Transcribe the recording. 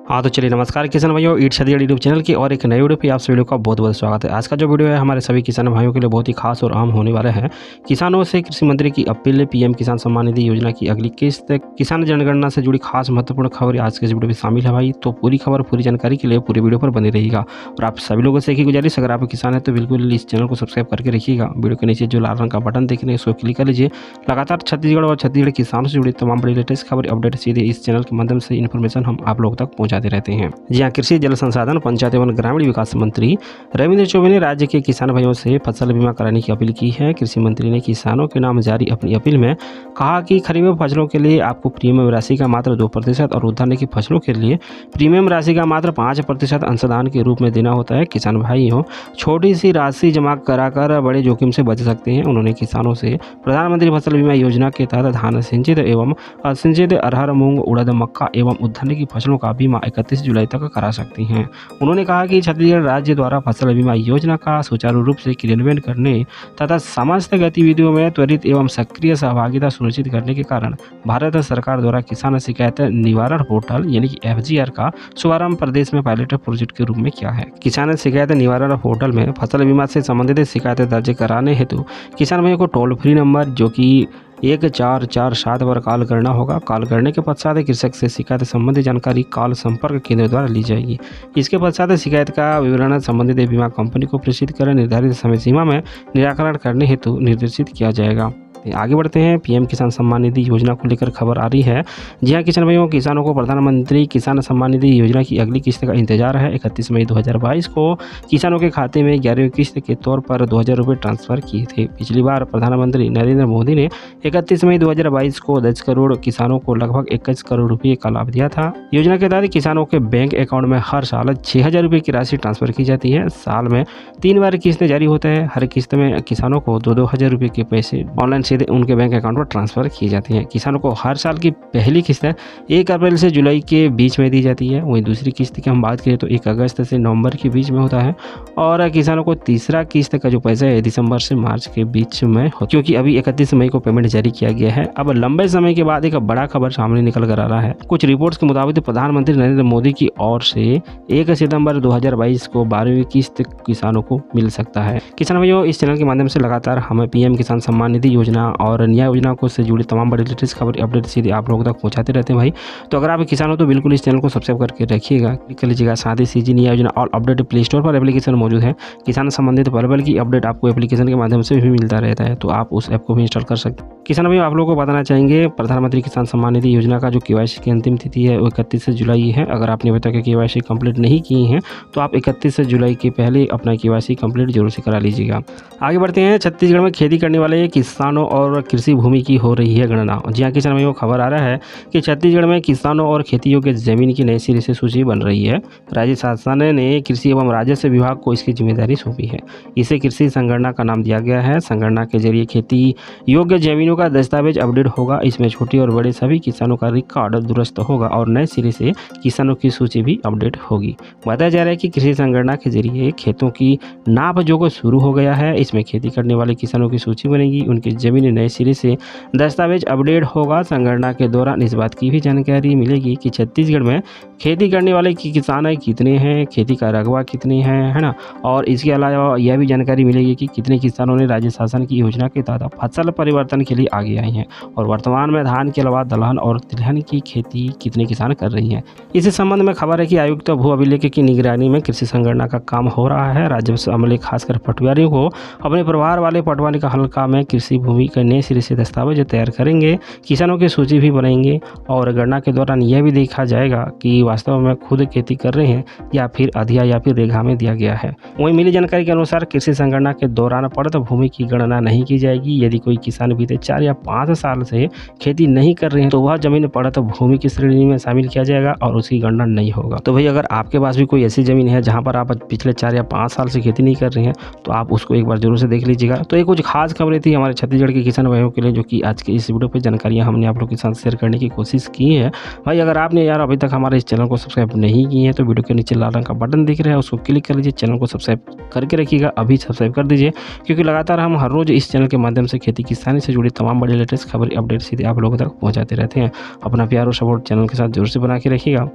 हाँ तो चलिए नमस्कार किसान भाइयों, ईट छत्तीसगढ़ यूट्यूब चैनल की और एक नई वीडियो पे आप सभी लोग का बहुत बहुत स्वागत है। आज का जो वीडियो है हमारे सभी किसान भाइयों के लिए बहुत ही खास और अहम होने वाले हैं। किसानों से कृषि मंत्री की अपील, पीएम किसान सम्मान निधि योजना की अगली किस्त, किसान जनगणना से जुड़ी खास महत्वपूर्ण खबर आज के इस वीडियो में शामिल है भाई। तो पूरी खबर पूरी जानकारी के लिए पूरी वीडियो पर बनी रहेगा। और आप सभी लोगों से एक ही गुजारिश, अगर आप किसान है तो बिल्कुल इस चैनल को सब्सक्राइब करके रखिएगा। वीडियो के नीचे जो लाल रंग का बटन देख रहे हैं उसको क्लिक कर लीजिए। लगातार छत्तीसगढ़ और छत्तीसगढ़ किसानों से जुड़ी तमाम बड़ी लेटेस्ट खबर अपडेट सीधे इस चैनल के माध्यम से इन्फॉर्मेशन हम आप लोगों तक पहुंचाते रहते हैं। जी हाँ, कृषि जल संसाधन पंचायत एवं ग्रामीण विकास मंत्री रविंद्र चौबे ने राज्य के किसान भाइयों से फसल बीमा कराने की अपील की है। कृषि मंत्री ने किसानों के नाम जारी अपनी अपील में कहा कि खरीफ फसलों के लिए आपको प्रीमियम राशि का मात्र 2% और उद्यान की फसलों के लिए प्रीमियम राशि का मात्र 5% अंशदान के रूप में देना होता है। किसान भाइयों, छोटी सी राशि जमा कराकर बड़े जोखिम से बच सकते हैं। उन्होंने किसानों से प्रधानमंत्री फसल बीमा योजना के तहत धान सिंचित एवं असिंचित अरहर, मूंग, उड़द, मक्का एवं उद्यान की फसलों का बीमा 31 जुलाई तक करा सकती हैं। उन्होंने कहा कि छत्तीसगढ़ राज्य द्वारा फसल बीमा योजना का सुचारू रूप से क्रियान्वयन करने तथा समस्त गतिविधियों में त्वरित एवं सक्रिय सहभागिता सुनिश्चित करने के कारण भारत सरकार द्वारा किसान शिकायत निवारण पोर्टल यानी कि FGR का शुभारंभ प्रदेश में पायलट प्रोजेक्ट के रूप में किया है। किसान शिकायत निवारण पोर्टल में फसल बीमा से संबंधित शिकायतें दर्ज कराने हेतु किसान भाइयों को टोल फ्री नंबर जो कि 1447 पर कॉल करना होगा। कॉल करने के पश्चात कृषक से शिकायत संबंधी जानकारी कॉल संपर्क केंद्र द्वारा ली जाएगी। इसके पश्चात शिकायत का विवरण संबंधित बीमा कंपनी को प्रेषित कर निर्धारित समय सीमा में निराकरण करने हेतु निर्देशित किया जाएगा। आगे बढ़ते हैं। पीएम किसान सम्मान निधि योजना को लेकर खबर आ रही है। जी हाँ किसान भाइयों, किसानों को प्रधानमंत्री किसान सम्मान निधि योजना की अगली किस्त का इंतजार है। 31 मई 2022 को किसानों के खाते में 11वीं किस्त के तौर पर 2000 रुपये ट्रांसफर किए थे। पिछली बार प्रधानमंत्री नरेंद्र मोदी ने 31 मई 2022 को 10 करोड़ किसानों को लगभग 21 करोड़ रुपये का लाभ दिया था। योजना के तहत किसानों के बैंक अकाउंट में हर साल 6000 रुपये की राशि ट्रांसफर की जाती है। साल में 3 बार किस्त जारी होता है। हर किस्त में किसानों को 2-2 हज़ार रुपये के पैसे ऑनलाइन सीधे उनके बैंक अकाउंट पर ट्रांसफर की जाती हैं। किसानों को हर साल की पहली किस्त 1 अप्रैल से जुलाई के बीच में दी जाती है। वहीं दूसरी किस्त की हम बात करें तो 1 अगस्त से नवंबर के बीच में होता है। और किसानों को तीसरा किस्त का जो पैसा है दिसंबर से मार्च के बीच में हो, क्योंकि अभी 31 मई को पेमेंट जारी किया गया है। अब लंबे समय के बाद एक बड़ा खबर सामने निकल कर आ रहा है। कुछ रिपोर्ट्स के मुताबिक प्रधानमंत्री नरेंद्र मोदी की ओर से 1 सितंबर 2022 को 12वीं किस्त किसानों को मिल सकता है। किसान भाइयों, इस चैनल के माध्यम से लगातार हमें पीएम किसान सम्मान निधि योजना और न्याय योजना को से जुड़ी तमाम बड़ी लेटेस्ट खबर अपडेट सीधे आप लोगों तक पहुंचाते रहते हैं भाई। तो अगर आप किसान हो तो बिल्कुल इस चैनल को सब्सक्राइब करके रखिएगा, क्लिक कर लीजिएगा। साथ ही सीजी न्याय योजना और अपडेट प्ले स्टोर पर एप्लीकेशन मौजूद है। किसान संबंधित पल की अपडेट आपको एप्लीकेशन के माध्यम से भी मिलता रहता है, तो आप उस ऐप को भी इंस्टॉल कर सकते हैं। किसान भाई, आप लोगों को बताना चाहेंगे प्रधानमंत्री किसान सम्मान निधि योजना का जो KYC की अंतिम तिथि है वो 31 जुलाई है। अगर आपने अभी तक KYC कंप्लीट नहीं किए हैं तो आप 31 जुलाई के पहले अपना KYC कंप्लीट जरूर से करा लीजिएगा। आगे बढ़ते हैं। छत्तीसगढ़ में खेती करने वाले किसानों और कृषि भूमि की हो रही है गणना। जी हाँ किसान भाइयों, खबर आ रहा है कि छत्तीसगढ़ में किसानों और खेती योग्य जमीन की नई सिरे से सूची बन रही है। राज्य शासन ने कृषि एवं राजस्व विभाग को इसकी जिम्मेदारी सौंपी है। इसे कृषि संगणना का नाम दिया गया है। संगणना के जरिए खेती योग्य जमीनों का दस्तावेज अपडेट होगा। इसमें छोटे और बड़े सभी किसानों का रिकॉर्ड दुरुस्त होगा और नए सिरे से किसानों की सूची भी अपडेट होगी। बताया जा रहा है कि कृषि संगणना के जरिए खेतों की नाप जोख शुरू हो गया है। इसमें खेती करने वाले किसानों की सूची बनेगी, उनकी जमीन नए सिरे से दस्तावेज अपडेट होगा। संगणना के दौरान इस बात की भी जानकारी मिलेगी कि छत्तीसगढ़ में खेती करने वाले किसान कितने हैं, खेती का रकबा कितने हैं, है ना। और इसके अलावा यह भी जानकारी मिलेगी कि कितने किसानों ने राज्य शासन की योजना के तहत फसल परिवर्तन के लिए आगे आए हैं और वर्तमान में धान के अलावा दलहन और तिलहन की खेती कितने किसान कर रही हैं। इसी संबंध में खबर है कि आयुक्त भू अभिलेख की निगरानी में कृषि संगणना का काम हो रहा है। राजस्व अमले खासकर पटवारियों को अपने प्रभार वाले पटवारी का हल्का में कृषि भूमि के नए सिरे से दस्तावेज तैयार करेंगे, किसानों की सूची भी बनाएंगे और गणना के दौरान यह भी देखा जाएगा कि वास्तव में खुद खेती कर रहे हैं या फिर अधिया या फिर रेखा में दिया गया है। वहीं मिली जानकारी के अनुसार कृषि संगणना के दौरान पड़त भूमि की गणना नहीं की जाएगी। यदि कोई किसान बीते 4 या 5 साल से खेती नहीं कर रहे हैं तो वह जमीन पड़त भूमि की श्रेणी में शामिल किया जाएगा और उसकी गणना नहीं होगा। तो भाई, अगर आपके पास भी कोई ऐसी जमीन है जहाँ पर आप पिछले 4 या 5 साल से खेती नहीं कर रहे हैं तो आप उसको एक बार जरूर से देख लीजिएगा। तो ये कुछ खास खबरें थी हमारे छत्तीसगढ़ के किसान भाइयों के लिए, जो कि आज के इस वीडियो पे जानकारियां हमने आप लोग के साथ शेयर करने की कोशिश की है। भाई, अगर आपने यार अभी तक हमारे इस चैनल को सब्सक्राइब नहीं किए हैं तो वीडियो के नीचे लाल रंग का बटन दिख रहा है, उसको क्लिक कर लीजिए। चैनल को सब्सक्राइब करके रखिएगा, अभी सब्सक्राइब कर दीजिए, क्योंकि लगातार हम हर रोज इस चैनल के माध्यम से खेती किसानी से जुड़ी तमाम बड़ी लेटेस्ट खबर अपडेट सीधे आप लोगों तक पहुँचाते रहते हैं। अपना प्यार और सपोर्ट चैनल के साथ जरूर से बना के रखिएगा।